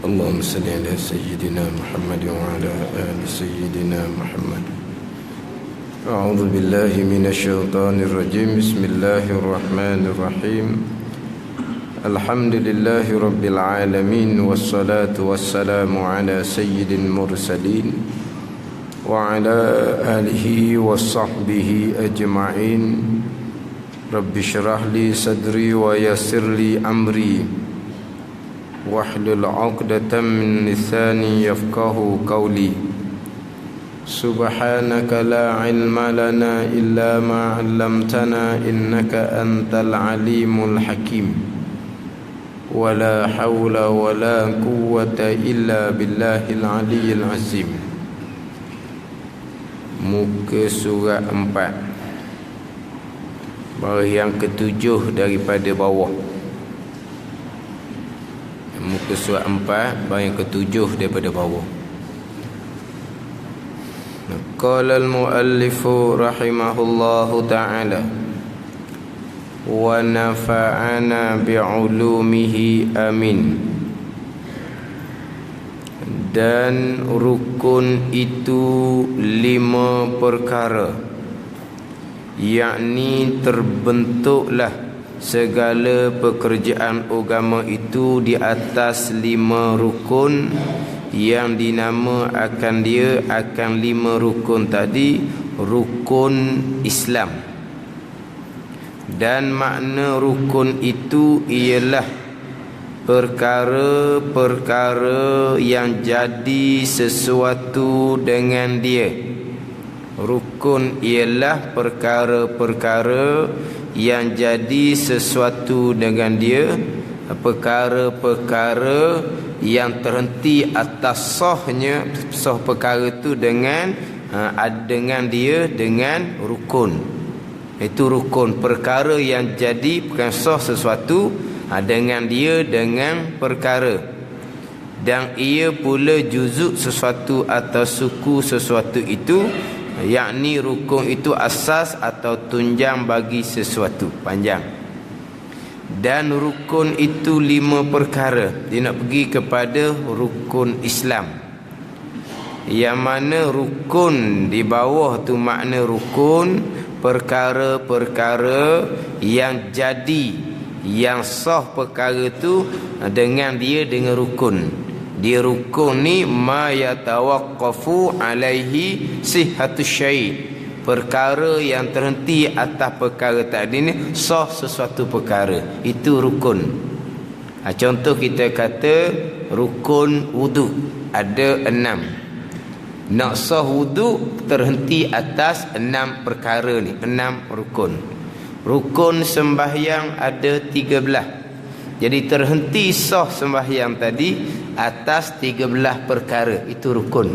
اللهم صل على سيدنا محمد وعلى آل سيدنا محمد. أعوذ بالله من الشيطان الرجيم. بسم الله الرحمن الرحيم. الحمد لله رب العالمين، والصلاة والسلام على سيد المرسلين وعلى آله وصحبه أجمعين. رب اشرح لي صدري ويسر لي أمري واحلل عقدة من لساني يفقه قولي. سبحانك لا علم لنا إلا ما علمتنا إنك أنت العليم الحكيم. ولا حول ولا قوة إلا بالله العلي العظيم. Muka surat 4, baris yang ke-7 daripada bawah. Muka surat 4, baris yang ke-7 daripada bawah. Qala al-muallifu rahimahullahu ta'ala wa nafa'ana bi'ulumihi amin. Dan rukun itu 5 perkara, yakni terbentuklah segala pekerjaan agama itu di atas 5 rukun yang dinama akan dia akan 5 rukun tadi rukun Islam. Dan makna rukun itu ialah perkara-perkara yang jadi sesuatu dengan dia. Rukun ialah perkara-perkara yang jadi sesuatu dengan dia, perkara-perkara yang terhenti atas sahnya, sah perkara itu dengan dia dengan rukun. Itu rukun, perkara yang jadi bukan sah sesuatu dengan dia dengan perkara, dan ia pula juzuk sesuatu atau suku sesuatu itu, yakni rukun itu asas atau tunjang bagi sesuatu. Panjang. Dan rukun itu 5 perkara. Dia nak pergi kepada rukun Islam, yang mana rukun di bawah tu makna rukun perkara-perkara yang jadi, yang sah perkara tu dengan dia dengan rukun. Dia rukun ni ma yatawaqqafu alaihi sihhatus syai', perkara yang terhenti atas perkara tadi ni sah sesuatu perkara. Itu rukun. Contoh kita kata rukun wudu ada 6. Nak sah wudu terhenti atas 6 perkara ni, 6 rukun. Rukun sembahyang ada 13. Jadi terhenti sah sembahyang tadi atas 13 perkara. Itu rukun.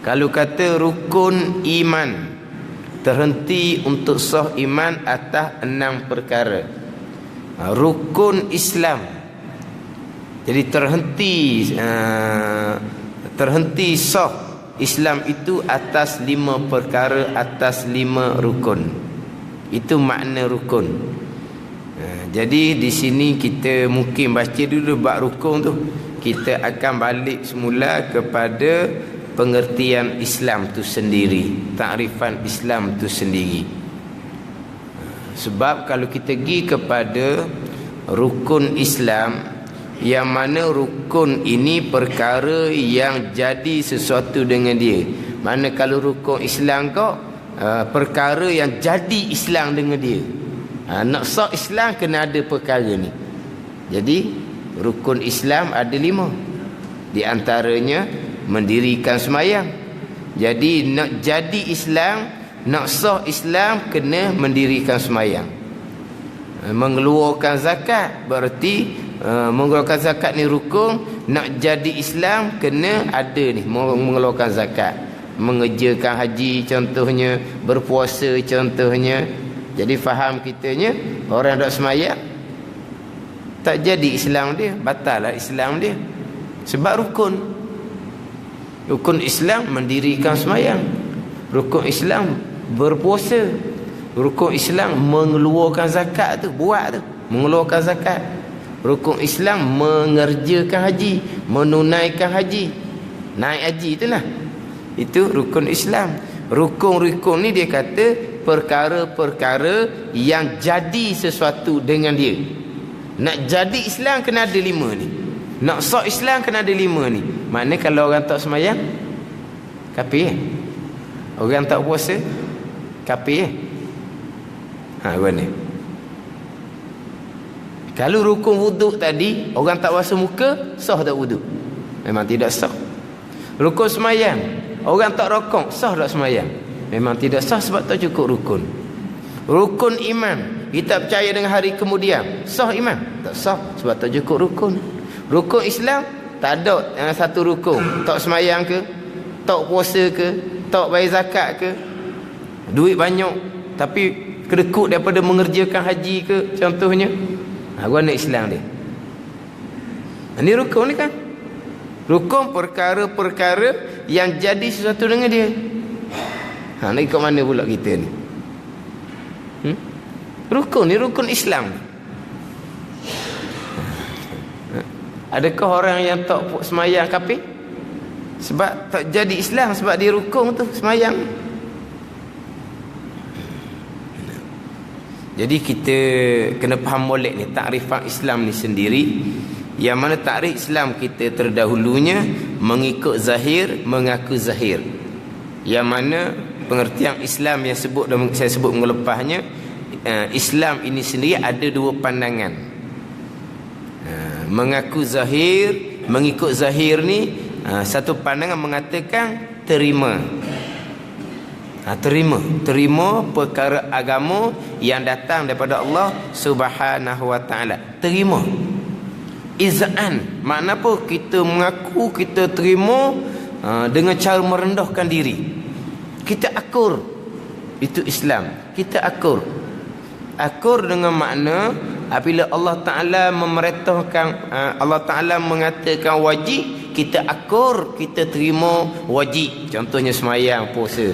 Kalau kata rukun iman, terhenti untuk sah iman atas 6 perkara. Rukun Islam, jadi terhenti sah Islam itu atas 5 perkara, atas 5 rukun. Itu makna rukun. Jadi di sini kita mungkin baca dulu bab rukun tu. Kita akan balik semula kepada pengertian Islam tu sendiri, takrifan Islam tu sendiri. Sebab kalau kita pergi kepada rukun Islam, yang mana rukun ini perkara yang jadi sesuatu dengan dia. Mana kalau rukun Islam kau perkara yang jadi Islam dengan dia. Nak sah Islam kena ada perkara ni. Jadi rukun Islam ada 5. Di antaranya mendirikan sembahyang. Jadi nak jadi Islam, nak sah Islam kena mendirikan sembahyang. Mengeluarkan zakat, berarti mengeluarkan zakat ni rukun. Nak jadi Islam kena ada ni mengeluarkan zakat. Mengerjakan haji contohnya, berpuasa contohnya. Jadi faham kitanya, orang tak sembahyang tak jadi Islam dia, batal lah Islam dia. Sebab rukun Islam mendirikan sembahyang, rukun Islam berpuasa, rukun Islam mengeluarkan zakat tu, buat tu, mengeluarkan zakat. Rukun Islam mengerjakan haji, menunaikan haji, naik haji itulah. Itu rukun Islam. Rukun-rukun ni dia kata perkara-perkara yang jadi sesuatu dengan dia. Nak jadi Islam kena ada 5 ni. Nak sah Islam kena ada 5 ni. Maknanya kalau orang tak semayang, kafir. Orang tak puasa, kafir. Mana? Kalau rukun wuduk tadi, orang tak basuh muka, sah tak wuduk? Memang tidak sah. Rukun semayang, orang tak rokok, sah tak semayang? Memang tidak sah sebab tak cukup rukun. Rukun iman, kita percaya dengan hari kemudian, sah iman? Tak sah sebab tak cukup rukun. Rukun Islam, tak ada yang satu rukun. Tak semayang ke, tak puasa ke, tak bayar zakat ke, duit banyak tapi kedekut daripada mengerjakan haji ke, contohnya. Mana Islam dia? Ini rukun ni kan. Rukun perkara-perkara yang jadi sesuatu dengan dia. Nak ikut mana pula kita ni? Rukun ni rukun Islam. Adakah orang yang tak semayang kafir? Sebab tak jadi Islam, sebab dia rukun tu semayang. Jadi kita kena faham molek ni, takrifan Islam ni sendiri. Yang mana takrif Islam kita terdahulunya mengikut zahir, mengaku zahir. Yang mana pengertian Islam yang saya sebut minggu lepasnya, Islam ini sendiri ada 2 pandangan. Mengaku zahir, mengikut zahir ni, satu pandangan mengatakan terima. Terima perkara agama yang datang daripada Allah Subhanahu wa taala. Terima. Izan, makna apa? Kita mengaku, kita terima dengan cara merendahkan diri. Kita akur. Itu Islam. Kita akur. Akur dengan makna apabila Allah Taala memerintahkan, Allah Taala mengatakan wajib, kita akur, kita terima wajib. Contohnya semayang, puasa.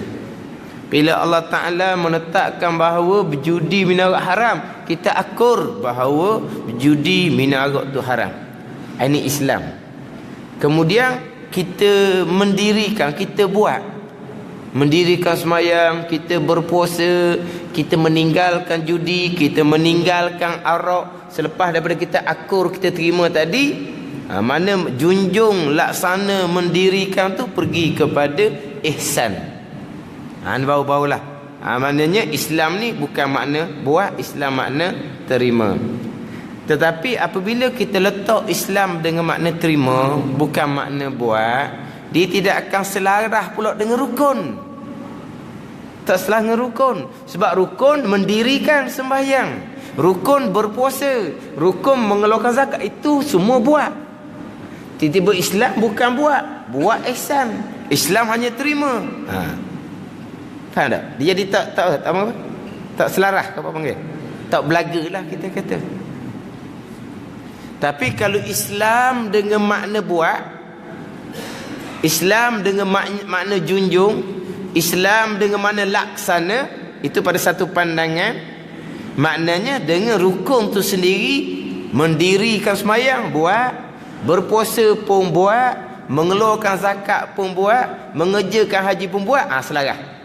Bila Allah Ta'ala menetapkan bahawa berjudi minarak haram, kita akur bahawa berjudi minarak itu haram. Ini Islam. Kemudian kita mendirikan, kita buat. Mendirikan semayang, kita berpuasa, kita meninggalkan judi, kita meninggalkan arak. Selepas daripada kita akur, kita terima tadi, mana junjung, laksana, mendirikan tu pergi kepada ihsan. Bau-baulah. Maknanya Islam ni bukan makna buat, Islam makna terima. Tetapi apabila kita letak Islam dengan makna terima, bukan makna buat, dia tidak akan selaras pula dengan rukun. Tak selaras dengan rukun. Sebab rukun mendirikan sembahyang, rukun berpuasa, rukun mengeluarkan zakat, itu semua buat. Tiba-tiba Islam bukan buat ihsan. Islam hanya terima. Faham tak? Dia jadi tak selaras, apa panggil? Tak belagalah kita kata. Tapi kalau Islam dengan makna buat, Islam dengan makna junjung, Islam dengan makna laksana, itu pada satu pandangan, maknanya dengan rukun tu sendiri, mendirikan semayang buat, berpuasa pun buat, mengeluarkan zakat pun buat, mengerjakan haji pun buat, selaras.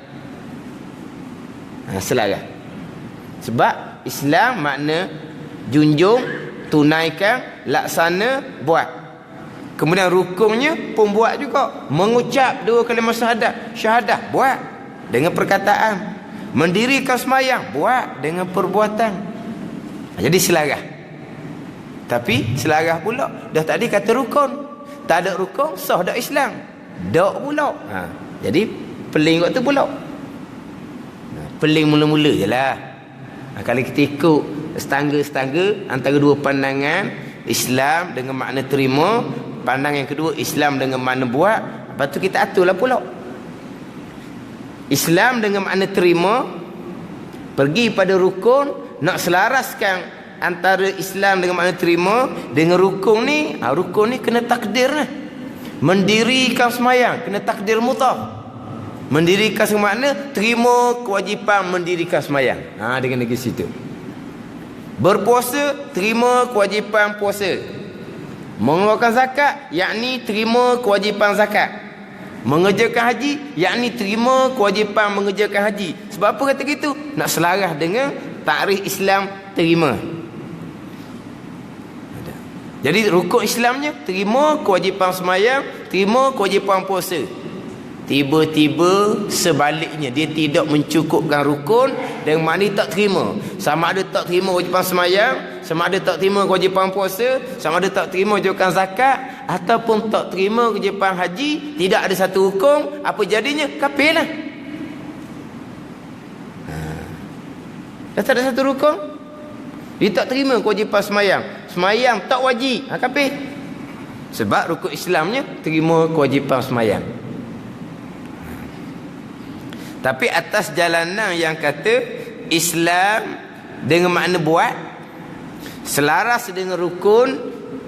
Selaras. Sebab Islam makna junjung, tunaikan, laksana, buat. Kemudian rukunnya pun buat juga. Mengucap 2 kalimah syahadah, buat dengan perkataan. Mendirikan semayang, buat dengan perbuatan. Jadi selaras. Tapi selaras pula, dah tadi kata rukun. Tak ada rukun, sah dak Islam. Dak pula. Jadi peling waktu pula. Peling mula-mula je lah. Kalau kita ikut setangga-setangga antara 2 pandangan, Islam dengan makna terima, pandangan yang kedua Islam dengan makna buat, lepas tu kita aturlah pula. Islam dengan makna terima, pergi pada rukun, nak selaraskan antara Islam dengan makna terima dengan rukun ni. Rukun ni kena takdir lah. Mendirikan semayang kena takdir mutah. Mendirikan semakna terima kewajipan mendirikan semayang. Dengan negeri situ. Berpuasa, terima kewajipan puasa. Mengeluarkan zakat, yakni terima kewajipan zakat. Mengerjakan haji, yakni terima kewajipan mengerjakan haji. Sebab apa kata gitu? Nak selaras dengan takrif Islam terima. Jadi rukun Islamnya terima kewajipan sembahyang, terima kewajipan puasa. Tiba-tiba sebaliknya, dia tidak mencukupkan rukun, dengan makna tak terima. Sama ada tak terima kewajipan sembahyang, sama ada tak terima kewajipan puasa, sama ada tak terima kewajipan zakat, ataupun tak terima kewajipan haji. Tidak ada satu rukun. Apa jadinya? Kafir lah. Dah tak ada satu rukun. Dia tak terima kewajipan sembahyang. Sembahyang tak wajib. Kafir. Sebab rukun Islamnya terima kewajipan sembahyang. Tapi atas jalanan yang kata Islam dengan makna buat, selaras dengan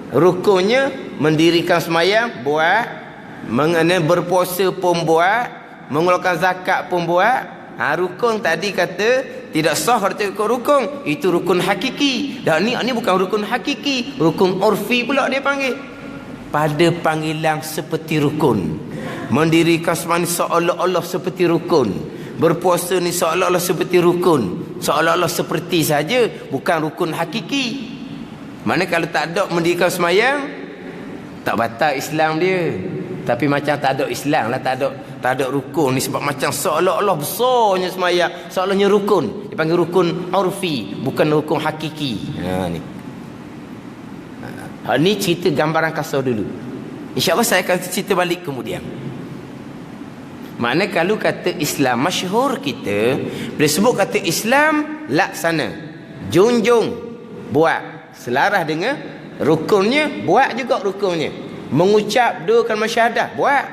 rukunnya mendirikan sembahyang buat, mengenai berpuasa pun buat, mengeluarkan zakat pun buat. Rukun tadi kata tidak sah kalau rukun. Itu rukun hakiki. Dan ni bukan rukun hakiki, rukun urfi pula dia panggil. Pada panggilan seperti rukun. Mendirikan sembahyang seolah-olah seperti rukun. Berpuasa ni seolah-olah seperti rukun. Seolah-olah seperti saja, bukan rukun hakiki. Mana kalau tak ada mendirikan sembahyang, tak batal Islam dia. Tapi macam tak ada Islam lah, tak ada rukun ni. Sebab macam seolah-olah besarnya sembahyang, seolah-olahnya rukun. Dia panggil rukun urfi, bukan rukun hakiki. Ni cerita gambaran kasar dulu. InsyaAllah saya akan cerita balik kemudian. Makna kalau kata Islam masyhur kita, bila sebut kata Islam, laksana, junjung, buat, selaras dengan rukunnya, buat juga rukunnya. Mengucap dua kalimah syahadah, buat.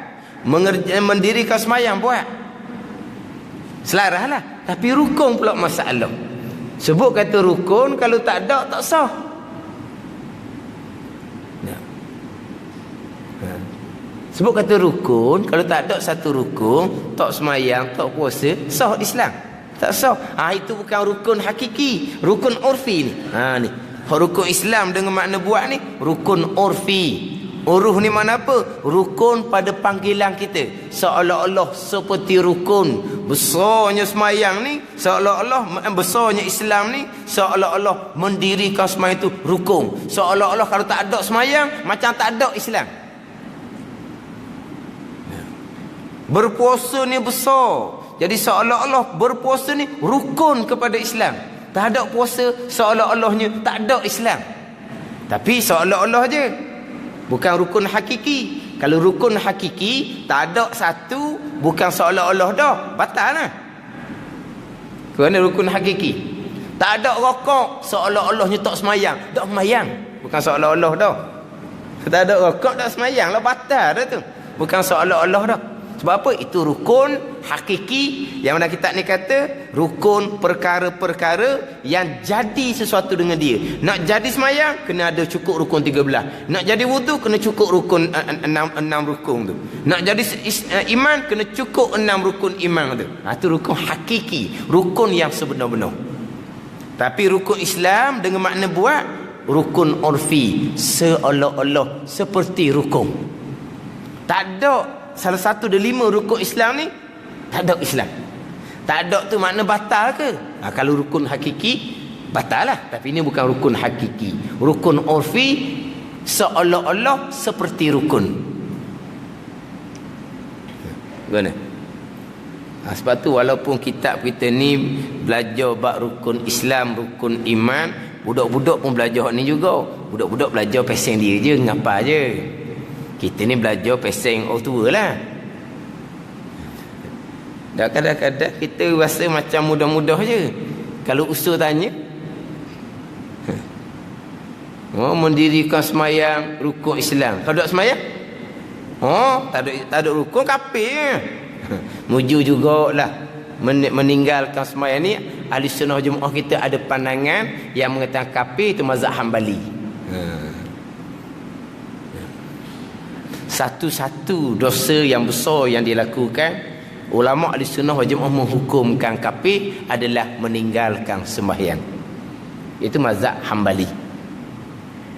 Mendirikan sembahyang, buat. Selaras lah. Tapi rukun pula masalah. Sebut kata rukun, kalau tak ada, tak sah. Sebut kata rukun, kalau tak ada satu rukun, tak sembahyang, tak puasa, sah Islam. Tak sah. Itu bukan rukun hakiki, rukun urfi ni. Ni. Rukun Islam dengan makna buat ni, rukun urfi. Uruh ni mana apa? Rukun pada panggilan kita. Seolah-olah seperti rukun. Besarnya sembahyang ni, seolah-olah besarnya Islam ni, seolah-olah mendirikan sembahyang itu rukun. Seolah-olah kalau tak ada sembahyang, macam tak ada Islam. Berpuasa ni besar. Jadi seolah-olah berpuasa ni rukun kepada Islam. Tak ada puasa, seolah-olahnya tak ada Islam. Tapi seolah-olah je. Bukan rukun hakiki. Kalau rukun hakiki, tak ada satu, bukan seolah-olah dah. Batal lah. Kerana rukun hakiki. Tak ada rokok, seolah-olahnya tak semayang. Tak semayang. Bukan seolah-olah dah. Tak ada rokok, tak semayang lah. Batal dah tu. Bukan seolah-olah dah. Sebab apa? Itu rukun hakiki. Yang mana kitab ni kata rukun perkara-perkara yang jadi sesuatu dengan dia. Nak jadi semayang, kena ada cukup rukun 13. Nak jadi wudu, kena cukup rukun 6 rukun tu. Nak jadi iman, kena cukup 6 rukun iman tu. Itu rukun hakiki, rukun yang sebenar-benar. Tapi rukun Islam dengan makna buat, rukun urfi, seolah-olah seperti rukun. Tak ada salah satu dari 5 rukun Islam ni, tak ada Islam. Tak ada tu makna batal ke? Kalau rukun hakiki, batal lah. Tapi ini bukan rukun hakiki. Rukun urfi, seolah-olah seperti rukun. Gimana? Sebab tu walaupun kitab kita ni belajar bab rukun Islam, rukun iman, budak-budak pun belajar ni juga. Budak-budak belajar pasang dia je, ngapa je. Kita ni belajar pasang orang tua lah. Dan kadang-kadang kita rasa macam mudah-mudah je. Kalau usul tanya, mendirikan sembahyang rukun Islam. Kalau tak sembahyang, tak ada rukun, kafir. Muju jugalah meninggalkan sembahyang ni. Ahli sunnah Jemaah kita ada pandangan yang mengatakan kafir, itu mazhab Hambali. Satu-satu dosa yang besar yang dilakukan, ulama ahli sunnah wal jamaah menghukumkan kafir adalah meninggalkan sembahyang. Itu mazhab Hambali.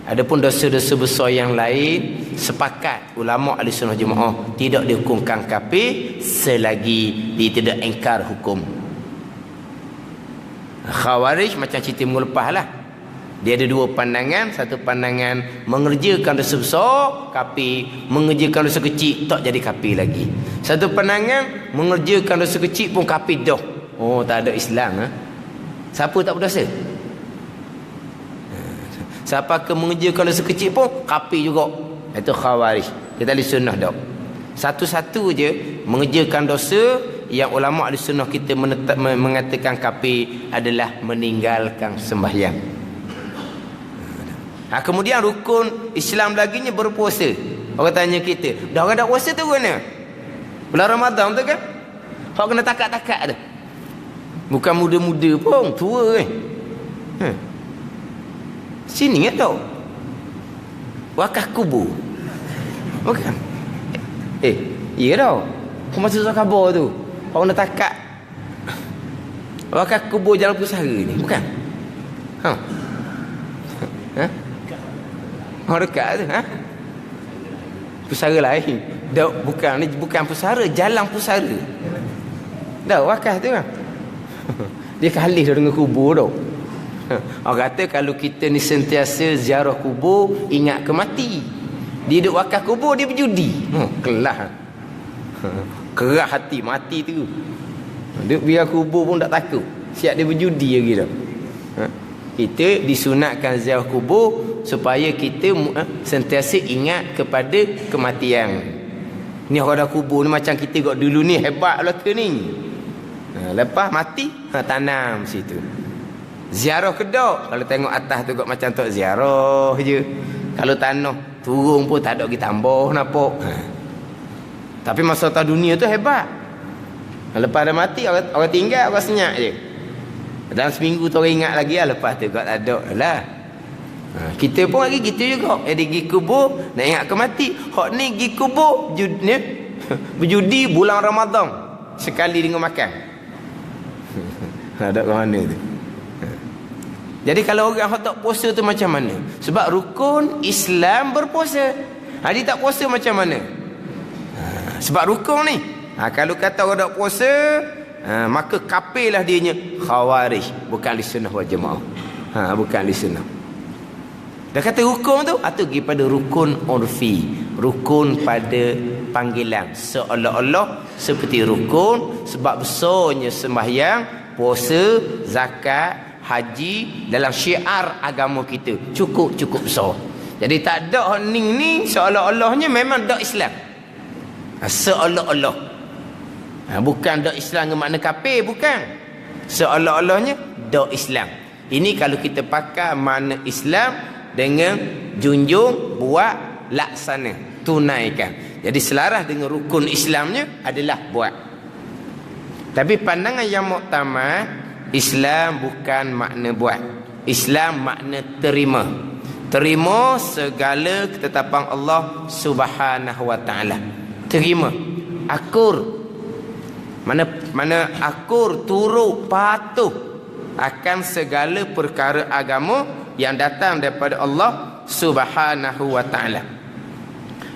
Adapun dosa-dosa besar yang lain, sepakat ulama Ahlussunnah Jemaah tidak dihukumkan kafir selagi dia tidak ingkar hukum. Khawarij macam cerita minggu lepas lah. Dia ada dua pandangan. Satu pandangan mengerjakan dosa besar kafir, mengerjakan dosa kecil tak jadi kafir lagi. Satu pandangan mengerjakan dosa kecil pun kafir dah. Oh, tak ada Islam. Siapa tak berdosa? Siapa ke mengerjakan dosa kecil pun kafir juga. Itu Khawarij. Kita ahli sunnah dah. Satu-satu je mengerjakan dosa yang ulama ahli sunnah kita mengatakan kafir adalah meninggalkan sembahyang. Kemudian rukun Islam laginya berpuasa. Orang tanya kita, dah orang dah puasa tu mana? Bulan Ramadan tu kan? Hak kena takat-takat tu. Bukan muda-muda pun, tua kan? Sini kan tau? Wakaf kubur. Bukan? Iya tau. Kau masuk surah khabar tu. Orang nak takat wakaf kubur Jalan Pusara ni. Bukan? Orang dekat tu. Pusara lain. Bukan. Ni bukan pusara. Jalan Pusara. Dah wakaf tu kan? Dia kalis dengan kubur tu. Orang kata kalau kita ni sentiasa ziarah kubur, ingat ke mati. Dia duduk wakaf kubur, dia berjudi. Kelas. Kerah hati mati tu. Duduk biar kubur pun tak takut. Siap dia berjudi lagi dah. Kita disunatkan ziarah kubur supaya kita sentiasa ingat kepada kematian. Ni orang dah kubur ni macam kita kat dulu ni hebat lah ke ni. Lepas mati, tanam situ. Ziarah kedok. Kalau tengok atas tu kot macam tak ziarah je. Kalau tanah turun pun tak ada lagi tambah nampak. Tapi masa atas dunia tu hebat. Lepas dah mati orang tinggal, orang senyap je. Dalam seminggu tu orang ingat lagi lah. Lepas tu kot tak ada lah. Kita pun lagi gitu juga. Pergi kubur nak ingat ke mati. Hak ni pergi kubur berjudi bulan Ramadan sekali dengan makan. Ada ke mana tu? Jadi kalau orang tak puasa tu macam mana? Sebab rukun Islam berpuasa. Dia tak puasa macam mana? Sebab rukun ni. Kalau kata orang tak puasa, maka kafirlah dianya. Khawarij. Bukan ahli sunnah wal jemaah. Bukan ahli sunnah. Dah kata rukun tu, atau pergi pada rukun urfi. Rukun pada panggilan. Seolah-olah seperti rukun. Sebab besarnya sembahyang, puasa, zakat, haji dalam syiar agama kita cukup besar. Jadi tak ada ni seolah-olahnya memang dak Islam. Seolah-olah. Bukan dak Islam dengan makna kafir, bukan. Seolah-olahnya dak Islam. Ini kalau kita pakai makna Islam dengan junjung, buat, laksana, tunaikan. Jadi selaras dengan rukun Islamnya adalah buat. Tapi pandangan yang muktamad, Islam bukan makna buat. Islam makna terima. Terima segala ketetapan Allah Subhanahu wa taala. Terima. Akur. Mana akur, turut, patuh akan segala perkara agama yang datang daripada Allah Subhanahu wa taala.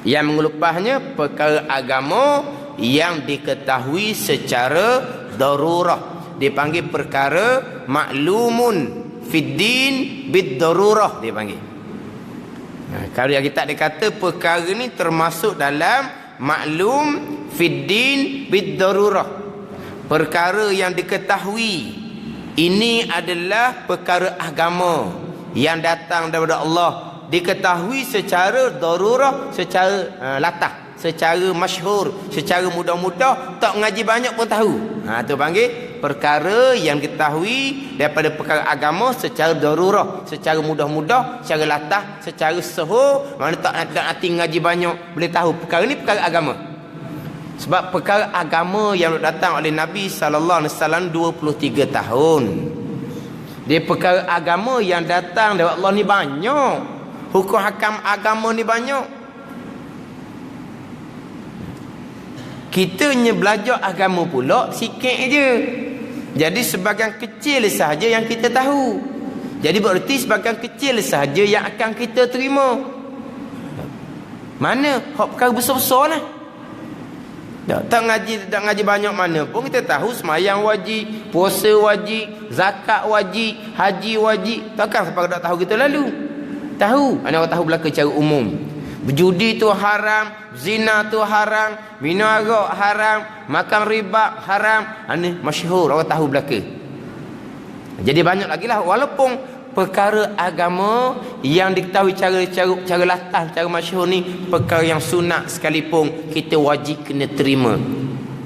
Yang mengelupasnya perkara agama yang diketahui secara darurah. Dipanggil perkara maklumun fiddin bid-darurah dia panggil. Kalau yang kita dikata perkara ni termasuk dalam maklum fiddin bid-darurah. Perkara yang diketahui ini adalah perkara agama yang datang daripada Allah, diketahui secara darurah, secara latah, secara masyhur, secara mudah-mudah, tak mengaji banyak pun tahu. Tu panggil perkara yang diketahui daripada perkara agama secara darurah, secara mudah-mudah, secara latah, secara sahur. Mana tak hati ngaji banyak boleh tahu perkara ni perkara agama. Sebab perkara agama yang datang oleh Nabi SAW 23 tahun. Dia perkara agama yang datang dari Allah ni banyak. Hukum hakam agama ni banyak. Kita hanya belajar agama pula sikit je. Jadi sebahagian kecil sahaja yang kita tahu. Jadi berarti sebagian kecil sahaja yang akan kita terima. Mana hak perkara besar-besar lah. Tak ngaji banyak mana pun kita tahu semayang wajib, puasa wajib, zakat wajib, haji wajib. Takkan sampai tak tahu kita lalu. Tahu, ana orang tahu belaka secara umum. Berjudi tu haram, zina tu haram, minum arak haram, makan riba haram. Ana masyhur orang tahu belaka. Jadi banyak lagi lah, walaupun perkara agama yang diketahui cara latah, cara masyhur ni perkara yang sunat sekalipun kita wajib kena terima.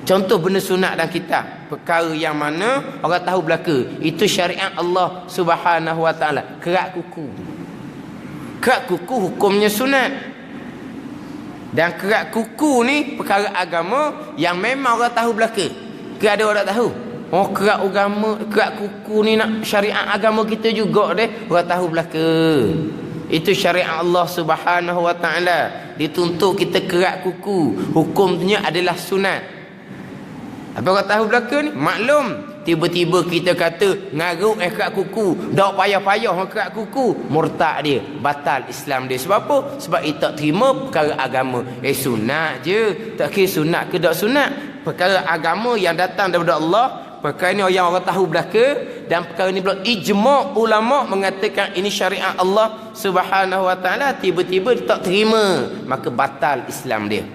Contoh benda sunat dan kita, perkara yang mana orang tahu belaka itu syariat Allah Subhanahu Wa Taala. Kerak kuku, kerak kuku hukumnya sunat. Dan kerak kuku ni perkara agama yang memang orang tahu belaka. Ke ada orang tak tahu? Oh, kerak agama, kerak kuku ni nak syariat agama kita juga deh. Orang tahu belaka. Itu syariat Allah Subhanahu Wa Taala. Dituntut kita kerak kuku. Hukumnya adalah sunat. Apa orang tahu belaka ni? Maklum. Tiba-tiba kita kata ngaruk kerak kuku, dak payah-payah kerak kuku, murtad dia, batal Islam dia. Sebab apa? Sebab dia tak terima perkara agama. Sunat je. Tak kira sunat ke tak sunat. Perkara agama yang datang daripada Allah, perkara ni orang tahu belaka, dan perkara ni pula ijma' ulama mengatakan ini syariat Allah Subhanahu Wa Taala. Tiba-tiba dia tak terima, maka batal Islam dia.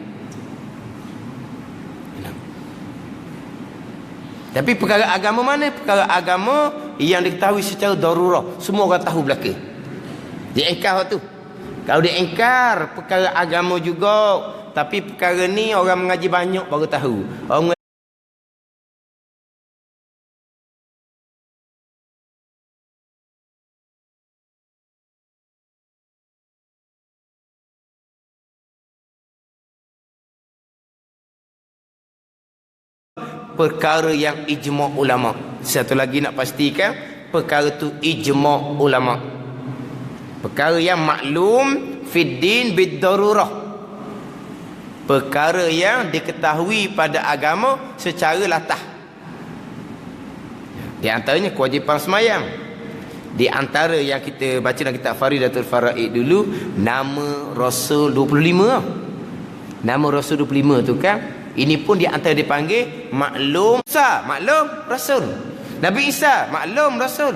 Tapi perkara agama mana? Perkara agama yang diketahui secara darurah, semua orang tahu belaka. Dia engkar tu. Kalau dia engkar perkara agama juga, tapi perkara ni orang mengaji banyak baru tahu. Orang perkara yang ijma' ulama. Satu lagi nak pastikan, perkara tu ijma' ulama. Perkara yang maklum fid din bid darurah. Perkara yang diketahui pada agama secara latah. Di antaranya kewajipan semayang. Di antara yang kita baca dalam kitab Faridatul Faraid dulu, nama Rasul 25. Nama Rasul 25 tu kan, ini pun di antara dipanggil maklum Isa, maklum Rasul. Nabi Isa, maklum Rasul.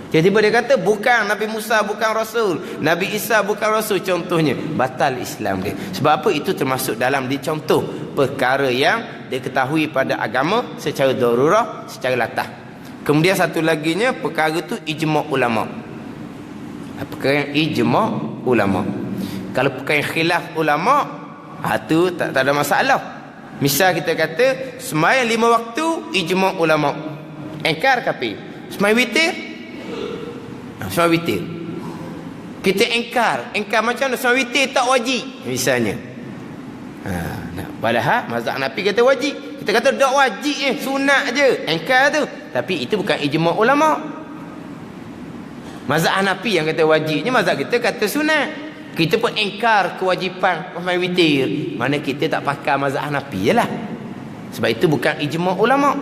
Tiba-tiba dia kata bukan Nabi Musa, bukan Rasul. Nabi Isa bukan Rasul, contohnya. Batal Islam dia. Sebab apa? Itu termasuk dalam dicontoh perkara yang diketahui pada agama secara darurah, secara latah. Kemudian satu laginya, perkara tu ijma' ulama. Perkara yang ijma' ulama. Kalau perkara yang khilaf ulama, tu tak ada masalah. Misal kita kata sembahyang 5 waktu ijma' ulama. Engkar kafir. Sembahyang witir? Sembahyang witir. Kita engkar macam mana? Sembahyang witir tak wajib misalnya. Padahal mazhab Hanafi kata wajib. Kita kata tak wajib sunat je. Engkar tu. Tapi itu bukan ijma' ulama. Mazhab Hanafi yang kata wajibnya, mazhab kita kata sunat. Kita pun engkar kewajipan sembahyang witir. Mana kita tak pakai mazhab Hanafi je lah. Sebab itu bukan ijma' ulama.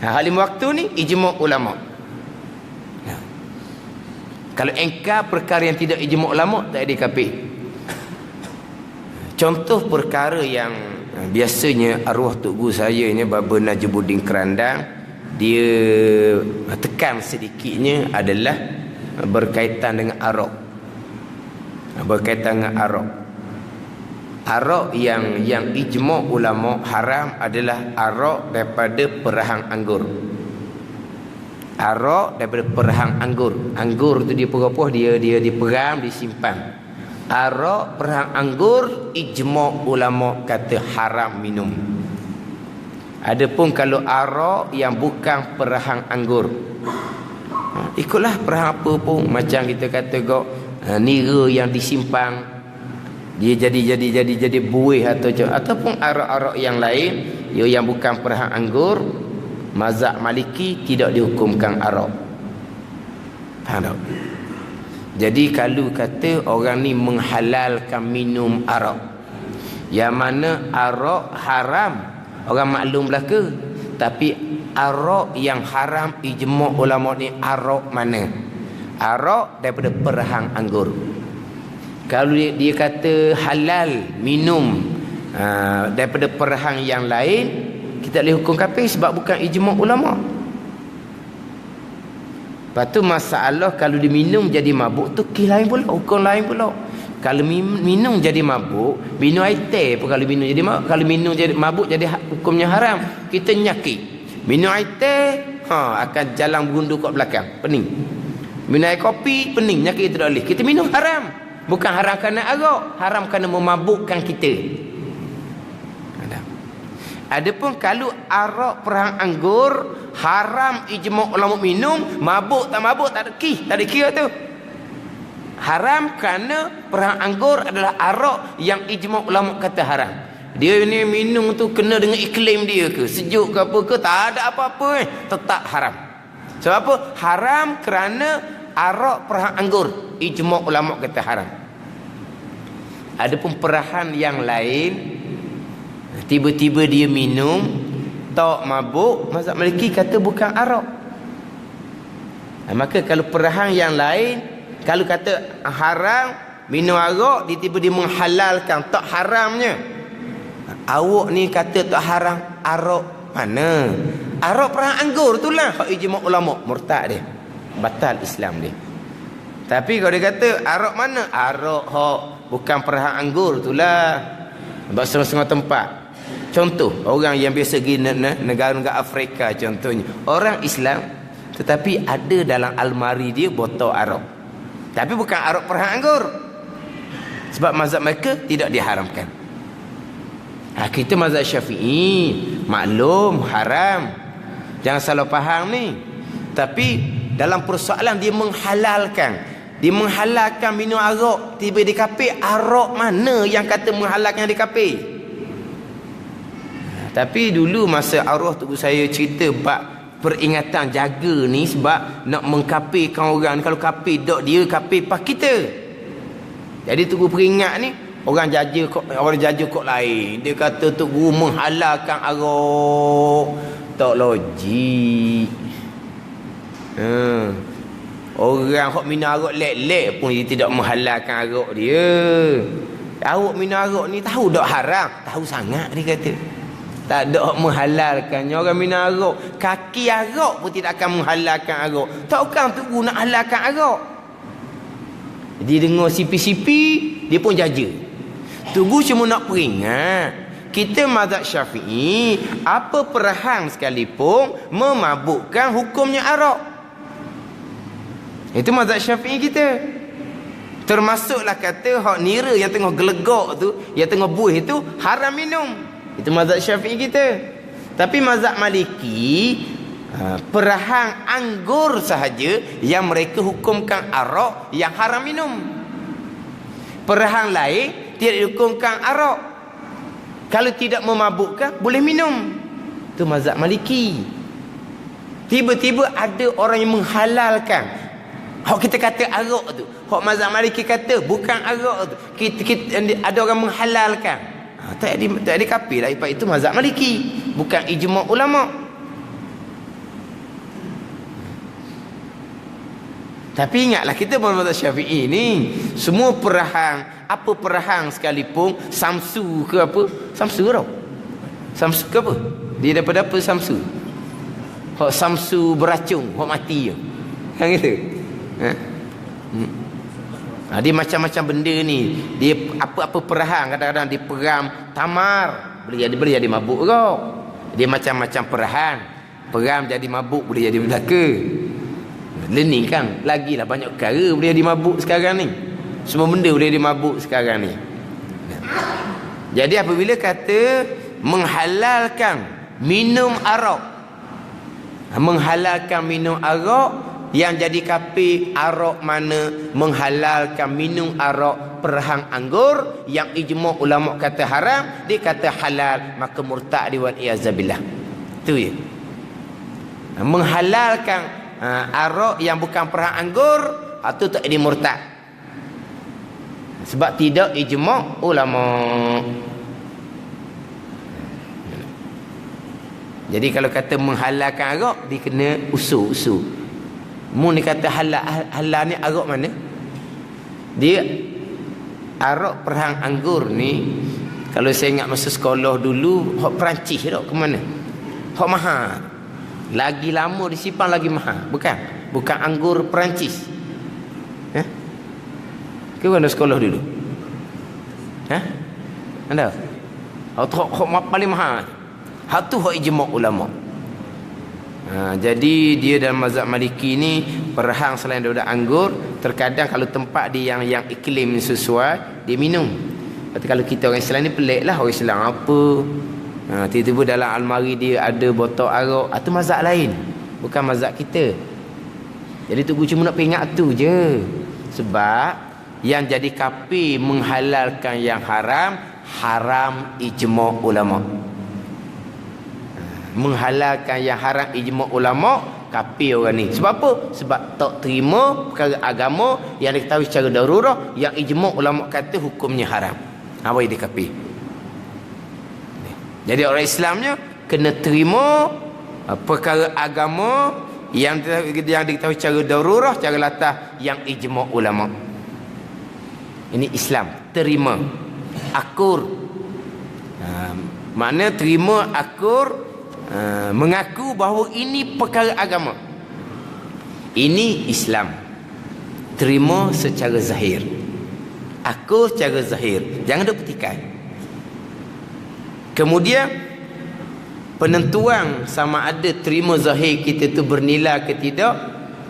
Hal 5 waktu ni ijma' ulama. Kalau engkar perkara yang tidak ijma' ulama, tak ada kafir. Contoh perkara yang biasanya arwah Tok Guru saya ni, Baba Najibuddin Kerandang, dia tekan sedikitnya adalah berkaitan dengan arak. Berkaitan dengan arak. Arak yang ijma' ulama haram adalah arak daripada perahang anggur. Arak daripada perahang anggur. Anggur tu dia perapah, dia diperam, disimpan. Arak perahang anggur, ijma' ulama kata haram minum. Adapun kalau arak yang bukan perahang anggur, ikutlah perahang apa pun, macam kita kata kok nira yang disimpan, dia jadi buih ataupun arak-arak yang lain yang bukan perahang anggur, mazhab Maliki tidak dihukumkan arak. Faham tak? Jadi kalau kata orang ni menghalalkan minum arak, yang mana arak haram, orang maklum belaka, tapi arak yang haram ijma' ulama ni arak mana? Arak daripada perahang anggur. Kalau dia kata halal minum daripada perahang yang lain, kita boleh hukum kafir sebab bukan ijma' ulama. Lepas tu masalah kalau diminum jadi mabuk tu kes lain pula, hukum lain pula. Kalau minum jadi mabuk, minum air teh pun kalau minum jadi mabuk, kalau minum jadi mabuk jadi hukumnya haram. Kita nyakit. Minum air teh akan jalan berundur kat belakang, pening. Minum air kopi pening, nyakit itu tak boleh. Kita minum haram. Bukan haram kerana arak, haram kerana memabukkan kita. Adapun kalau arak perahang anggur haram ijma' ulama minum, mabuk tak ada kira tu. Haram kerana perahang anggur adalah arak yang ijma' ulama kata haram. Dia ni minum tu kena dengan iklim dia ke, sejuk ke apa ke, tak ada apa-apa tetap haram. Sebab apa? Haram kerana arak perahang anggur, ijma' ulama kata haram. Adapun perahan yang lain, tiba-tiba dia minum tak mabuk, mazhab Maliki kata bukan arak. Maka kalau perahan yang lain, kalau kata haram minum arak, tiba-tiba dia menghalalkan tak haramnya. Awak ni kata tak haram, arak mana? Arak perahang anggur tu lah hak ijma' ulama, murtad dia, batal Islam dia. Tapi kalau dia kata arak mana? Arak hak bukan perahang anggur tu lah. Sebab setengah-setengah tempat. Contoh, orang yang biasa pergi negara-negara Afrika contohnya, orang Islam tetapi ada dalam almari dia botol arak, tapi bukan arak perahang anggur. Sebab mazhab mereka tidak diharamkan. Kita mazhab Syafi'i maklum haram, jangan salah faham ni. Tapi dalam persoalan dia menghalalkan minum arak, tiba di kafir. Arak mana yang kata menghalalkan di kafir? Tapi dulu masa arwah tu saya cerita bab peringatan jaga ni, sebab nak mengkafirkan orang. Kalau kafir dok dia, kafir pas kita. Jadi tu peringat ni, orang jaja kok lain. Dia kata tu guru menghalalkan arak. Tak logik. Orang hok minum arak lek-lek pun dia tidak menghalalkan arak dia. Awak minum arak ni tahu tak haram? Tahu sangat dia kata. Tak ada menghalalkannya. Orang minum arak, kaki arak pun tidak akan menghalalkan arak. Takkan tu guna halalkan arak. Dia dengar sipi-sipi, dia pun jaja. Tunggu cuma nak peringat, kita mazhab Syafi'i, apa perahang sekalipun memabukkan hukumnya arak. Itu mazhab Syafi'i kita. Termasuklah kata hak nira yang tengah gelegak tu, yang tengah buih tu haram minum. Itu mazhab Syafi'i kita. Tapi mazhab Maliki, perahang anggur sahaja yang mereka hukumkan arak yang haram minum. Perahang lain tidak dihukumkan arak. Kalau tidak memabukkan boleh minum. Itu mazhab Maliki. Tiba-tiba ada orang yang menghalalkan. Hak kita kata arak tu, hak mazhab Maliki kata bukan arak tu. Kita ada orang menghalalkan. Tak ada kafir lah. Itu mazhab Maliki, bukan ijma' ulama. Tapi ingatlah, kita mazhab Syafi'i ni semua perahang, apa perahang sekalipun, samsu ke apa, samsu tau, samsu ke apa, dia daripada apa samsu, hak samsu beracun, hak mati je kan gitu. Dia macam-macam benda ni. Dia apa-apa perahang, kadang-kadang dia peram tamar, boleh jadi mabuk kau. Dia macam-macam perahang, peram jadi mabuk, boleh jadi belaka. Learning kan, lagilah banyak perkara boleh jadi mabuk sekarang ni. Semua benda boleh jadi mabuk sekarang ni. Jadi apabila kata menghalalkan minum arak, menghalalkan minum arak, yang jadi kafir arak mana? Menghalalkan minum arak perahang anggur yang ijma' ulama kata haram, dia kata halal, maka murtad wal iazabillah. Itu je. Menghalalkan arak yang bukan perahang anggur, itu tak jadi murtad. Sebab tidak ijma' ulama. Jadi kalau kata menghalalkan arak, dia kena usul. Mu ni kata halal ni arak mana? Dia arak perhang anggur ni, kalau saya ingat masa sekolah dulu, hak Perancis tak ke mana? Hak mahal. Lagi lama disimpan lagi mahal. Bukan anggur Perancis. Ke mana sekolah dulu? Anda? Hak paling mahal. Hak tu hak ijma' ulama. Jadi dia dalam mazhab Maliki ni perhang selain daripada anggur, terkadang kalau tempat dia yang iklim sesuai, dia minum. Tapi kalau kita orang Islam ni pelik lah. Orang Islam apa? Tiba-tiba dalam almari dia ada botol arak. Itu mazhab lain, bukan mazhab kita. Jadi tu cuma nak peringat tu je. Sebab yang jadi kafir menghalalkan yang haram, haram ijma' ulama. Menghalalkan yang haram ijma' ulama, kafir orang ni. Sebab apa? Sebab tak terima perkara agama yang diketahui secara darurah, yang ijma' ulama kata hukumnya haram. Apa dia kafir? Jadi orang Islamnya kena terima perkara agama yang diketahui secara darurah, secara latah, yang ijma' ulama. Ini Islam, terima akur. Makna terima akur, mengaku bahawa ini perkara agama. Ini Islam. Terima secara zahir, akur secara zahir, jangan duk petikai. Kemudian penentuan sama ada terima zahir kita tu bernilai ke tidak,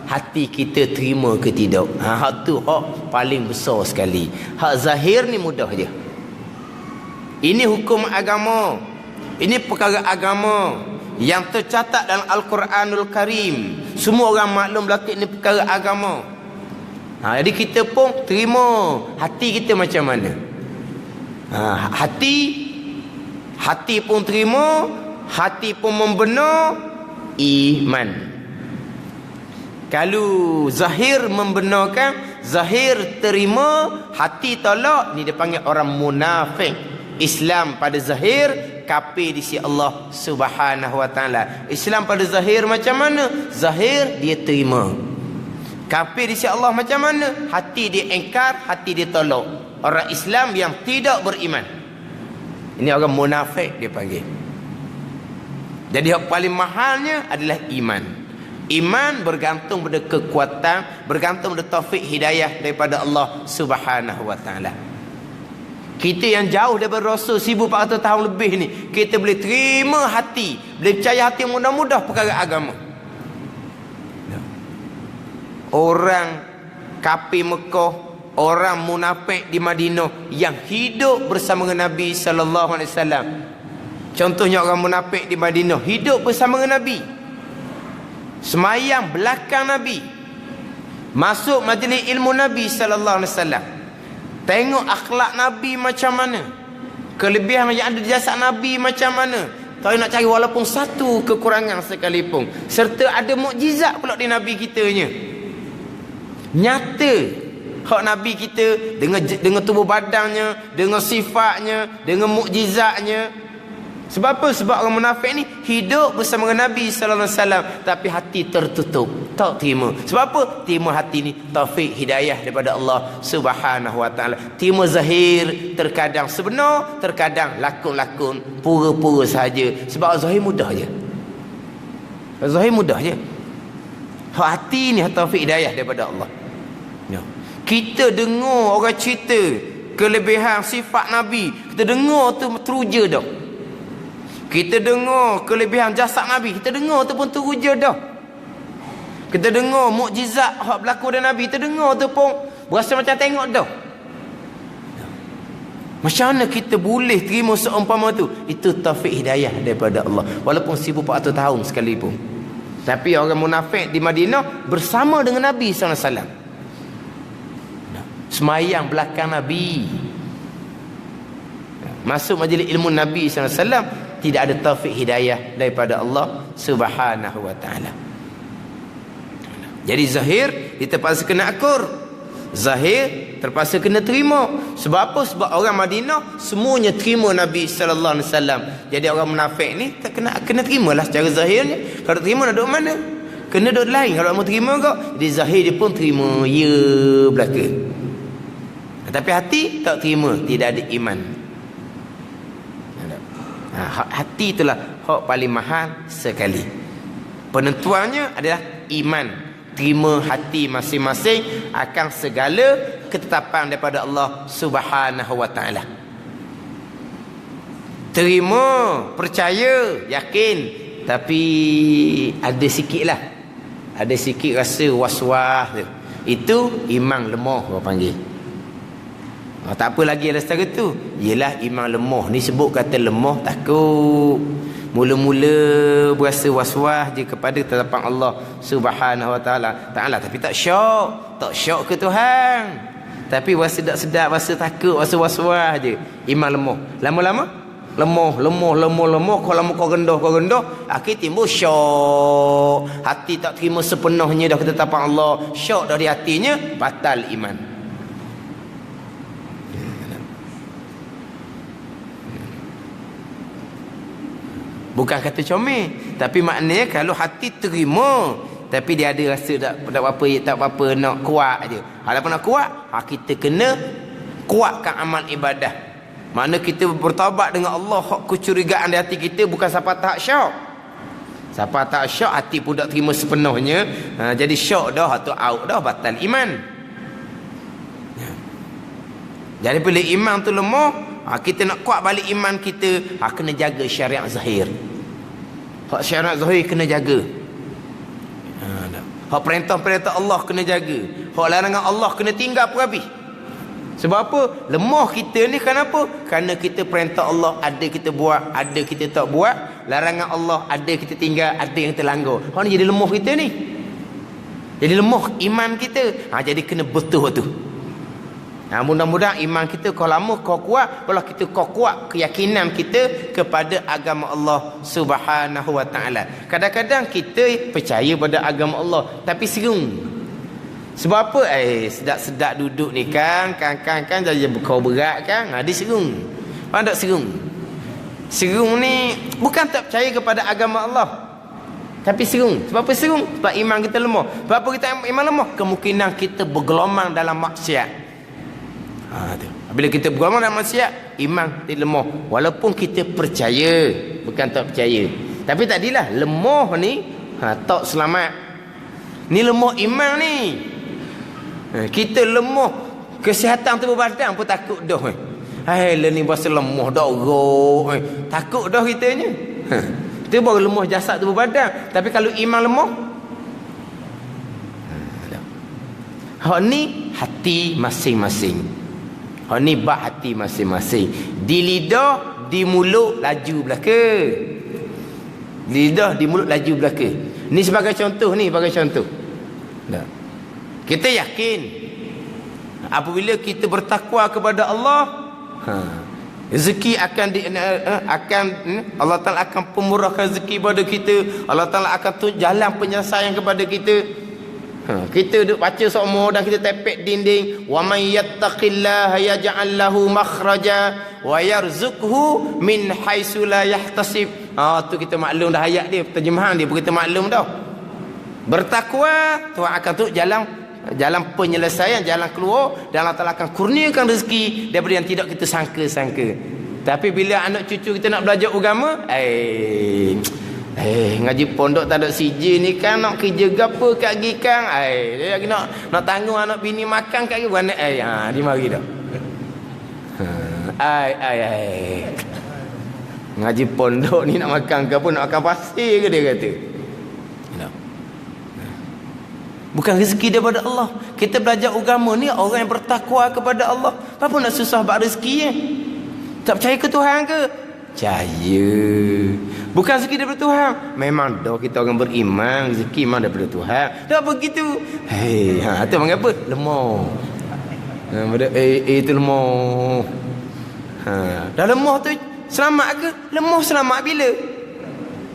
hati kita terima ke tidak. Hak tu hak paling besar sekali. Hak zahir ni mudah je. Ini hukum agama, ini perkara agama yang tercatat dalam Al-Quranul Karim. Semua orang maklum belaka ini perkara agama. Jadi kita pun terima. Hati kita macam mana? Hati pun terima, hati pun membenar, iman. Kalau zahir membenarkan, zahir terima, hati tolak, ni dia panggil orang munafik. Islam pada zahir, kafir di sisi Allah Subhanahu wa taala. Islam pada zahir macam mana? Zahir dia terima. Kafir di sisi Allah macam mana? Hati dia engkar, hati dia tolak. Orang Islam yang tidak beriman. Ini orang munafik dia panggil. Jadi yang paling mahalnya adalah iman. Iman bergantung pada kekuatan, bergantung pada taufik hidayah daripada Allah Subhanahu wa taala. Kita yang jauh daripada Rasul 1400 tahun lebih ni, kita boleh terima hati, boleh percaya hati mudah-mudah perkara agama. Orang kafir Mekah, orang munafik di Madinah yang hidup bersama dengan Nabi sallallahu alaihi wasallam. Contohnya orang munafik di Madinah hidup bersama dengan Nabi, semayang belakang Nabi, masuk majlis ilmu Nabi sallallahu alaihi wasallam. Tengok akhlak Nabi macam mana, kelebihan yang ada di jasad Nabi macam mana. Tak nak cari walaupun satu kekurangan sekalipun. Serta ada mukjizat pula di Nabi kitanya. Nyata hak Nabi kita dengan tubuh badannya, dengan sifatnya, dengan mukjizatnya. Sebab apa? Sebab orang munafik ni hidup bersama dengan Nabi sallallahu alaihi wasallam tapi hati tertutup, tak terima. Sebab apa? Terima hati ni taufik hidayah daripada Allah Subhanahu wa taala. Terima zahir, terkadang sebenar, terkadang lakon-lakon, pura-pura saja. Sebab zahir mudah je. Zahir mudah je. Hak hati ni taufik hidayah daripada Allah. Kita dengar orang cerita kelebihan sifat Nabi, kita dengar tu teruja dah. Kita dengar kelebihan jasad Nabi, kita dengar tu pun teruja dah. Kita dengar mukjizat hak berlaku dengan Nabi, kita dengar tu pun berasa macam tengok dah. Macam mana kita boleh terima seumpama tu? Itu taufik hidayah daripada Allah. Walaupun 1400 tahun sekalipun. Tapi orang munafik di Madinah bersama dengan Nabi sallallahu alaihi wasallam. Semayang belakang Nabi, masuk majlis ilmu Nabi sallallahu alaihi wasallam, tidak ada taufik hidayah daripada Allah Subhanahu wa taala. Jadi zahir kita pasti kena akur. Zahir terpaksa kena terima. Sebab apa? Sebab orang Madinah semuanya terima Nabi sallallahu alaihi wasallam. Jadi orang munafik ni tak kena terimalah secara zahirnya. Kalau tak terima nak duduk mana? Kena duduk lain kalau mau terima kau. Jadi zahir dia pun terima ya belaka. Tapi hati tak terima, tidak ada iman. Hati itulah hak paling mahal sekali. Penentuannya adalah iman. Terima hati masing-masing akan segala ketetapan daripada Allah Subhanahu wa taala. Terima, percaya, yakin, tapi ada sikitlah. Ada sikit rasa was-was tu. Itu iman lemah orang panggil. Tak apa lagi ada setara tu. Yelah iman lemah ni sebut kata lemah takut. Mula-mula berasa was-was je kepada ketetapan Allah Subhanahu wa taala tapi tak syok. Tak syok ke Tuhan. Tapi rasa tak sedap, rasa takut, rasa was-was je. Iman lemah. Lama-lama lemah. Kalau lama kau rendah, akhir timbul syok. Hati tak terima sepenuhnya dah ketetapan Allah. Syok dah di hatinya, batal iman. Bukan kata comel, tapi maknanya kalau hati terima tapi dia ada rasa tak apa nak kuat je. Kalau nak kuat, kita kena kuatkan amal ibadah. Mana kita bertaubat dengan Allah, hak kecurigaan di hati kita bukan siapa tak syok. Siapa tak syok hati pun tak terima sepenuhnya. Jadi syok dah atau out dah, batal iman. Jadi bila iman tu lemah, kita nak kuat balik iman kita, kena jaga syariat zahir. Hak syariat zahir kena jaga. Hak perintah-perintah Allah kena jaga. Hak larangan Allah kena tinggal pun habis. Sebab apa? Lemah kita ni kenapa? Kerana kita perintah Allah ada kita buat, ada kita tak buat. Larangan Allah ada kita tinggal, ada yang terlanggar. Hak ni jadi lemah kita ni. Jadi lemah iman kita. Jadi kena betul tu. Mudah-mudahan iman kita kau lama kau kuat, kalau kita kau kuat keyakinan kita kepada agama Allah Subhanahu wa taala. Kadang-kadang kita percaya pada agama Allah tapi serung. Sebab apa? Sedap-sedap duduk ni kan jadi kau berat kan. Dia serung. Mana tak serung? Serung ni bukan tak percaya kepada agama Allah. Tapi serung. Sebab apa serung? Sebab iman kita lemah. Sebab apa kita iman lemah? Kemungkinan kita bergelomang dalam maksiat. Bila kita bergelomang dalam maksiat, iman kita lemah. Walaupun kita percaya, bukan tak percaya. Tapi tadilah lemah ni tak selamat. Ni lemah iman ni. Kita lemah kesihatan tubuh badan pun takut dah. Lah ni bahasa lemah dah roh. Takut dah kitanya. Itu baru lemah jasad tubuh badan. Tapi kalau iman lemah, hak ni hati masing-masing. Ni bak hati masing-masing. Di lidah, di mulut laju belaka. Di lidah, di mulut laju belaka. Ni sebagai contoh ni, sebagai contoh. Kita yakin apabila kita bertakwa kepada Allah, rezeki akan Allah Taala akan pemurahkan rezeki pada kita. Allah Taala akan tunjuk jalan penyelesaian kepada kita. Kita duduk baca seumur dan kita tepek dinding, wa may yattaqillaha yaj'al lahu makhraja wa yarzuqhu min haitsu la yahtasib. Tu kita maklum dah ayat dia, terjemahan dia pun kita maklum dah. Bertakwa, Tuhan akan tunjuk jalan penyelesaian, jalan keluar, dan Allah Taala akan kurniakan rezeki daripada yang tidak kita sangka-sangka. Tapi bila anak cucu kita nak belajar agama, ngaji pondok tak ada CJ ni kan, nak kerja gapo kat gi kan, dia lagi nak tanggung anak bini makan kat gi beranak dia mari dah. Ngaji pondok ni nak makan ke apa, nak makan pasir ke dia kata. Bukan rezeki daripada Allah. Kita belajar agama ni orang yang bertakwa kepada Allah. Apa nak susah bab rezeki ni? Tak percaya ke Tuhan ke? Percaya. Bukan rezeki daripada Tuhan. Memang dah kita orang beriman, rezeki memang daripada Tuhan. Tak begitu. Itu panggil apa? Lemah. Itu lemah. Dah lemah tu selamat ke? Lemah selamat bila?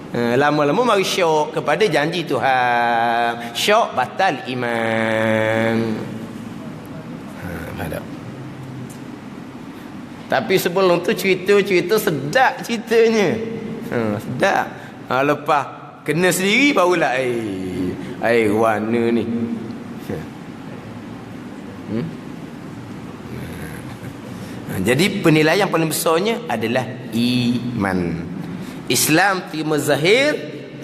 Lama-lama mari syok kepada janji Tuhan. Syok batal iman. Tapi sebelum tu cerita sedap ceritanya. Sedap. Lepas kena sendiri barulah warna ni. Jadi penilaian paling besarnya adalah iman. Islam terima zahir,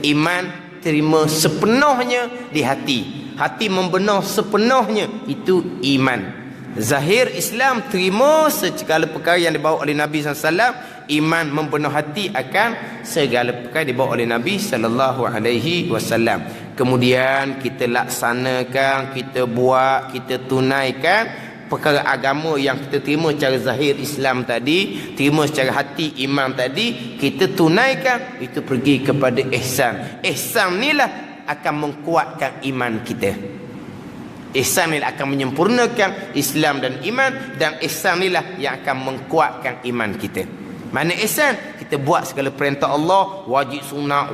iman terima sepenuhnya di hati. Hati membenar sepenuhnya, itu iman. Zahir Islam terima segala perkara yang dibawa oleh Nabi SAW. Iman membenar hati akan segala perkara dibawa oleh Nabi SAW. Kemudian kita laksanakan, kita buat, kita tunaikan perkara agama yang kita terima secara zahir Islam tadi, terima secara hati iman tadi, kita tunaikan, itu pergi kepada ihsan. Ihsan inilah akan menguatkan iman kita. Ihsan inilah akan menyempurnakan Islam dan iman, dan ihsan inilah yang akan menguatkan iman kita. Mana ihsan? Kita buat segala perintah Allah, wajib sunat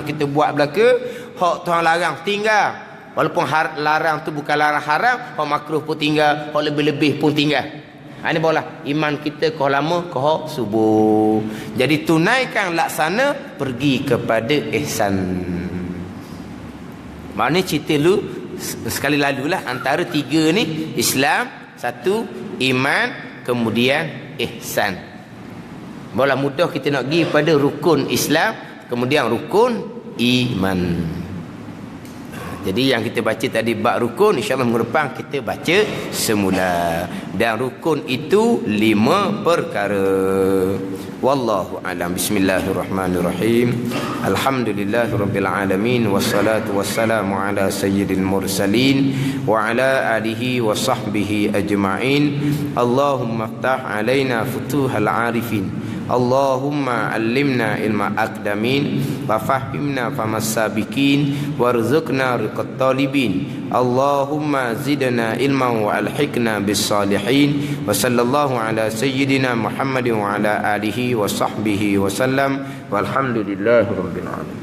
kita buat belaka. Hak Tuhan larang tinggal. Walaupun larang tu bukan larang haram, hak makruh pun tinggal, hak lebih-lebih pun tinggal. Ini barulah iman kita kau lama kau subuh. Jadi tunaikan, laksana, pergi kepada ihsan. Maknanya cerita lu sekali lalulah antara tiga ni, Islam, satu iman, kemudian ihsan. Barulah mudah kita nak pergi pada rukun Islam, kemudian rukun iman. Jadi yang kita baca tadi bab rukun, insya-Allah minggu depan kita baca semula. Dan rukun itu 5 perkara. Wallahu a'lam. Bismillahirrahmanirrahim. Alhamdulillahirabbil alamin, wassalatu wassalamu ala sayyidil mursalin wa ala alihi wa sahbihi ajma'in. Allahumma iftah alaina futuhal arifin. Allahumma allimna ilma aqdamin wa fahimna famas sabiqin warzuqna riqat talibin. Allahumma zidna ilman wa alhiqna bis salihin. Wa sallallahu ala sayyidina Muhammadin wa ala alihi wa sahbihi wa sallam. Walhamdulillahi rabbil alamin.